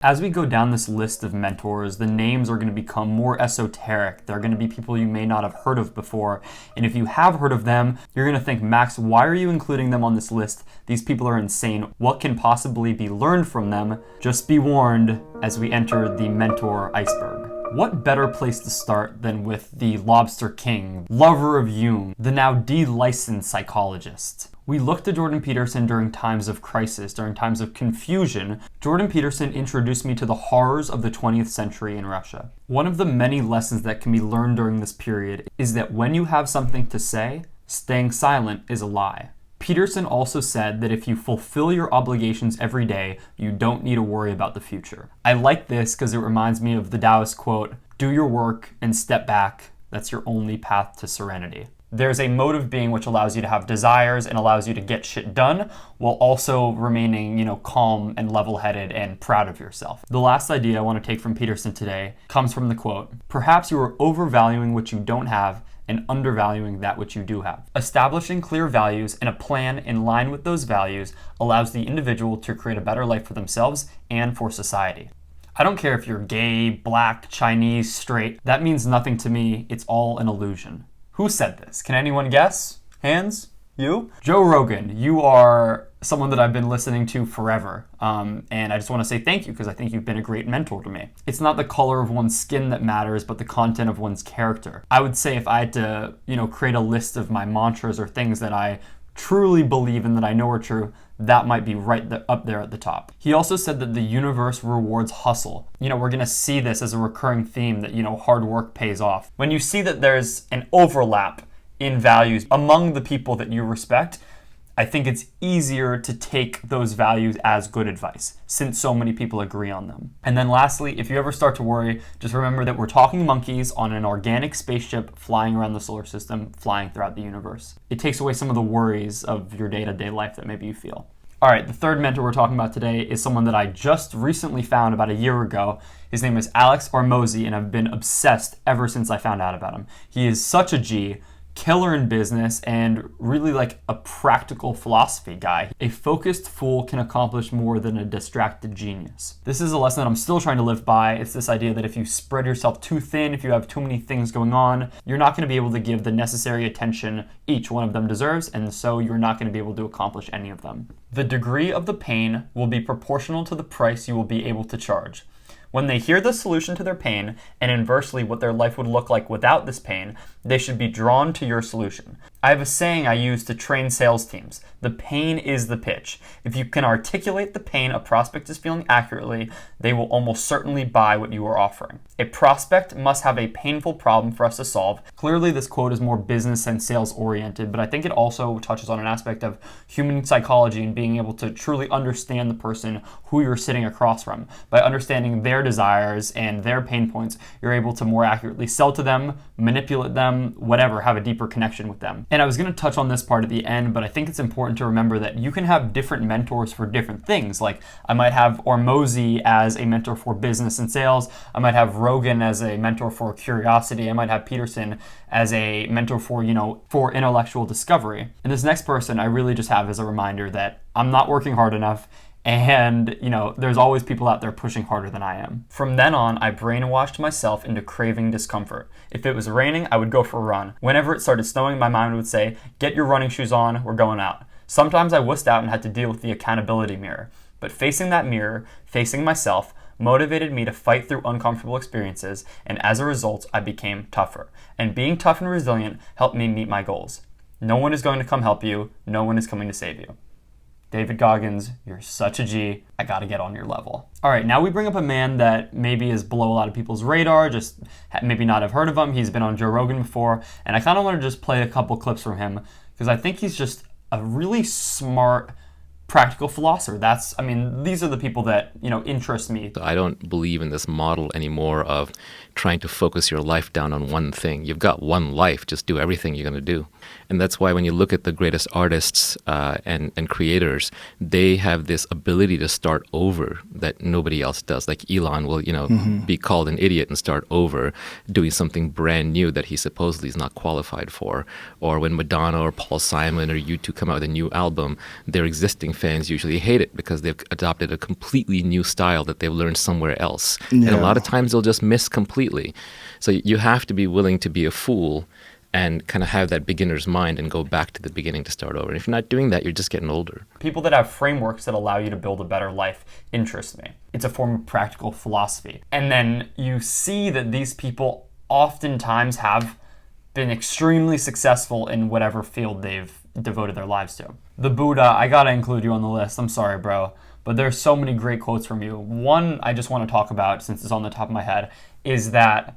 As we go down this list of mentors, the names are going to become more esoteric. They're going to be people you may not have heard of before. And if you have heard of them, you're going to think, Max, why are you including them on this list? These people are insane. What can possibly be learned from them? Just be warned as we enter the mentor iceberg. What better place to start than with the Lobster King, lover of Jung, the now de-licensed psychologist? We look to Jordan Peterson during times of crisis, during times of confusion. Jordan Peterson introduced me to the horrors of the 20th century in Russia. One of the many lessons that can be learned during this period is that when you have something to say, staying silent is a lie. Peterson also said that if you fulfill your obligations every day, you don't need to worry about the future. I like this because it reminds me of the Taoist quote, "Do your work and step back. That's your only path to serenity." There's a mode of being which allows you to have desires and allows you to get shit done while also remaining, calm and level-headed and proud of yourself. The last idea I want to take from Peterson today comes from the quote, "Perhaps you are overvaluing what you don't have and undervaluing that which you do have." Establishing clear values and a plan in line with those values allows the individual to create a better life for themselves and for society. I don't care if you're gay, black, Chinese, straight. That means nothing to me. It's all an illusion. Who said this? Can anyone guess? Hands? You? Joe Rogan, you are someone that I've been listening to forever. And I just want to say thank you because I think you've been a great mentor to me. It's not the color of one's skin that matters, but the content of one's character. I would say if I had to, create a list of my mantras or things that I truly believe in that I know are true, that might be up there at the top. He also said that the universe rewards hustle. We're going to see this as a recurring theme that, hard work pays off. When you see that there's an overlap in values among the people that you respect, I think it's easier to take those values as good advice since so many people agree on them. And then lastly, if you ever start to worry, just remember that we're talking monkeys on an organic spaceship flying around the solar system, flying throughout the universe. It takes away some of the worries of your day-to-day life that maybe you feel. All right, the third mentor we're talking about today is someone that I just recently found about a year ago. His name is Alex Hormozi, and I've been obsessed ever since I found out about him. He is such a G, killer in business, and really like a practical philosophy guy. A focused fool can accomplish more than a distracted genius. This is a lesson that I'm still trying to live by. It's this idea that if you spread yourself too thin, if you have too many things going on, you're not going to be able to give the necessary attention each one of them deserves, and so you're not going to be able to accomplish any of them. The degree of the pain will be proportional to the price you will be able to charge. When they hear the solution to their pain, and inversely what their life would look like without this pain, they should be drawn to your solution. I have a saying I use to train sales teams. The pain is the pitch. If you can articulate the pain a prospect is feeling accurately, they will almost certainly buy what you are offering. A prospect must have a painful problem for us to solve. Clearly, this quote is more business and sales oriented, but I think it also touches on an aspect of human psychology and being able to truly understand the person who you're sitting across from. By understanding their desires and their pain points, you're able to more accurately sell to them, manipulate them, whatever, have a deeper connection with them. And I was going to touch on this part at the end, but I think it's important to remember that you can have different mentors for different things. Like I might have Hormozi as a mentor for business and sales. I might have Rogan as a mentor for curiosity. I might have Peterson as a mentor for, for intellectual discovery. And this next person I really just have as a reminder that I'm not working hard enough. And, there's always people out there pushing harder than I am. From then on, I brainwashed myself into craving discomfort. If it was raining, I would go for a run. Whenever it started snowing, my mind would say, get your running shoes on, we're going out. Sometimes I wussed out and had to deal with the accountability mirror. But facing that mirror, facing myself, motivated me to fight through uncomfortable experiences, and as a result, I became tougher. And being tough and resilient helped me meet my goals. No one is going to come help you. No one is coming to save you. David Goggins, you're such a G. I gotta get on your level. All right, now we bring up a man that maybe is below a lot of people's radar, just maybe not have heard of him. He's been on Joe Rogan before, and I kind of want to just play a couple clips from him because I think he's just a really smart, practical philosopher. These are the people that, interest me. I don't believe in this model anymore of trying to focus your life down on one thing. You've got one life, just do everything you're going to do. And that's why when you look at the greatest artists and creators, they have this ability to start over that nobody else does. Like Elon will, be called an idiot and start over doing something brand new that he supposedly is not qualified for. Or when Madonna or Paul Simon or U2 come out with a new album, their existing fans usually hate it because they've adopted a completely new style that they've learned somewhere else. And a lot of times they'll just miss completely. So you have to be willing to be a fool and kind of have that beginner's mind and go back to the beginning to start over. And if you're not doing that, you're just getting older. People that have frameworks that allow you to build a better life interest me. It's a form of practical philosophy. And then you see that these people oftentimes have been extremely successful in whatever field they've devoted their lives to. The Buddha, I gotta include you on the list. I'm sorry, bro. But there's so many great quotes from you. One I just want to talk about, since it's on the top of my head, is that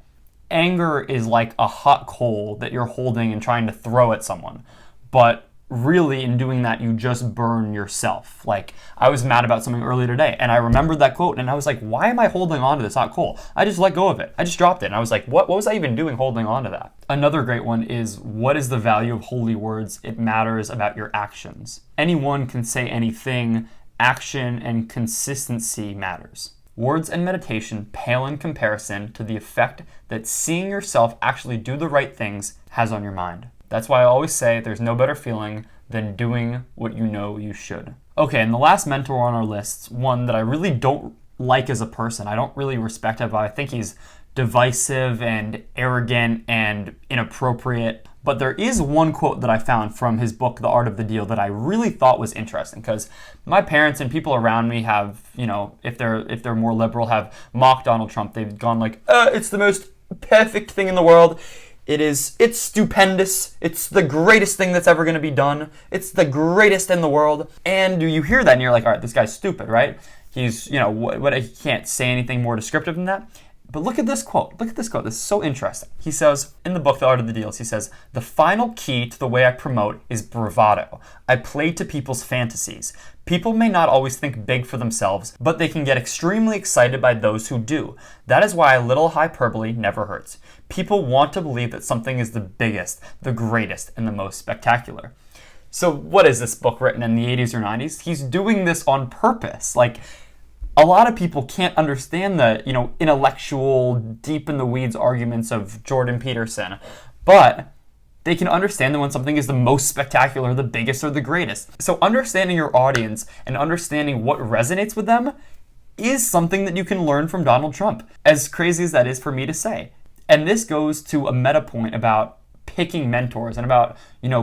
anger is like a hot coal that you're holding and trying to throw at someone. But really, in doing that, you just burn yourself. Like, I was mad about something earlier today, and I remembered that quote, and I was like, why am I holding on to this hot coal? I just let go of it. I just dropped it. And I was like, what was I even doing holding on to that? Another great one is, what is the value of holy words? It matters about your actions. Anyone can say anything. Action and consistency matters. Words and meditation pale in comparison to the effect that seeing yourself actually do the right things has on your mind. That's why I always say there's no better feeling than doing what you know you should. Okay, and the last mentor on our list, one that I really don't like as a person. I don't really respect him, but I think he's divisive and arrogant and inappropriate. But there is one quote that I found from his book, The Art of the Deal, that I really thought was interesting, because my parents and people around me have, if they're more liberal, have mocked Donald Trump. They've gone like, it's the most perfect thing in the world. It's stupendous. It's the greatest thing that's ever going to be done. It's the greatest in the world. And you hear that and you're like, all right, this guy's stupid, right? He's, he can't say anything more descriptive than that. But look at this quote. Look at this quote. This is so interesting. He says, in the book, The Art of the Deal, he says, "The final key to the way I promote is bravado. I play to people's fantasies. People may not always think big for themselves, but they can get extremely excited by those who do. That is why a little hyperbole never hurts. People want to believe that something is the biggest, the greatest, and the most spectacular." So what is this book written in the 80s or 90s? He's doing this on purpose. Like, a lot of people can't understand the, intellectual, deep in the weeds arguments of Jordan Peterson, but they can understand that when something is the most spectacular, the biggest, or the greatest. So understanding your audience and understanding what resonates with them is something that you can learn from Donald Trump, as crazy as that is for me to say. And this goes to a meta point about picking mentors and about,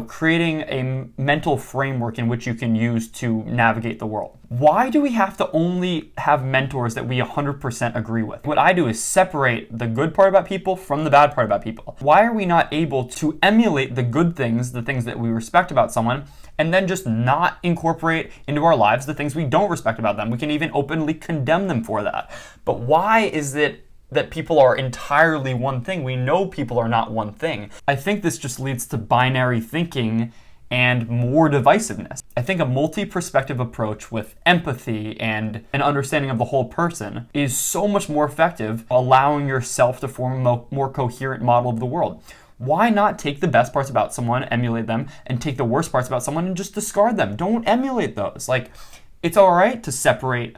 creating a mental framework in which you can use to navigate the world. Why do we have to only have mentors that we 100% agree with? What I do is separate the good part about people from the bad part about people. Why are we not able to emulate the good things, the things that we respect about someone, and then just not incorporate into our lives the things we don't respect about them? We can even openly condemn them for that. But why is it that people are entirely one thing? We know people are not one thing. I think this just leads to binary thinking and more divisiveness. I think a multi-perspective approach with empathy and an understanding of the whole person is so much more effective, allowing yourself to form a more coherent model of the world. Why not take the best parts about someone, emulate them, and take the worst parts about someone and just discard them? Don't emulate those. Like, it's all right to separate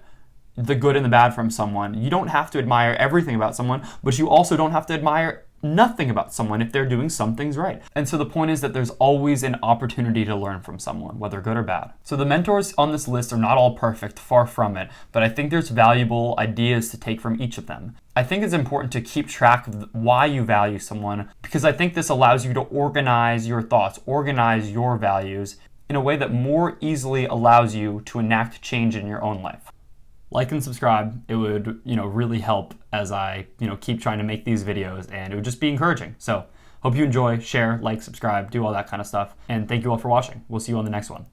the good and the bad from someone. You don't have to admire everything about someone, but you also don't have to admire nothing about someone if they're doing some things right. And so the point is that there's always an opportunity to learn from someone, whether good or bad. So the mentors on this list are not all perfect, far from it, but I think there's valuable ideas to take from each of them. I think it's important to keep track of why you value someone, because I think this allows you to organize your thoughts, organize your values in a way that more easily allows you to enact change in your own life. Like and subscribe. It would, really help as I, keep trying to make these videos, and it would just be encouraging. So hope you enjoy, share, like, subscribe, do all that kind of stuff. And thank you all for watching. We'll see you on the next one.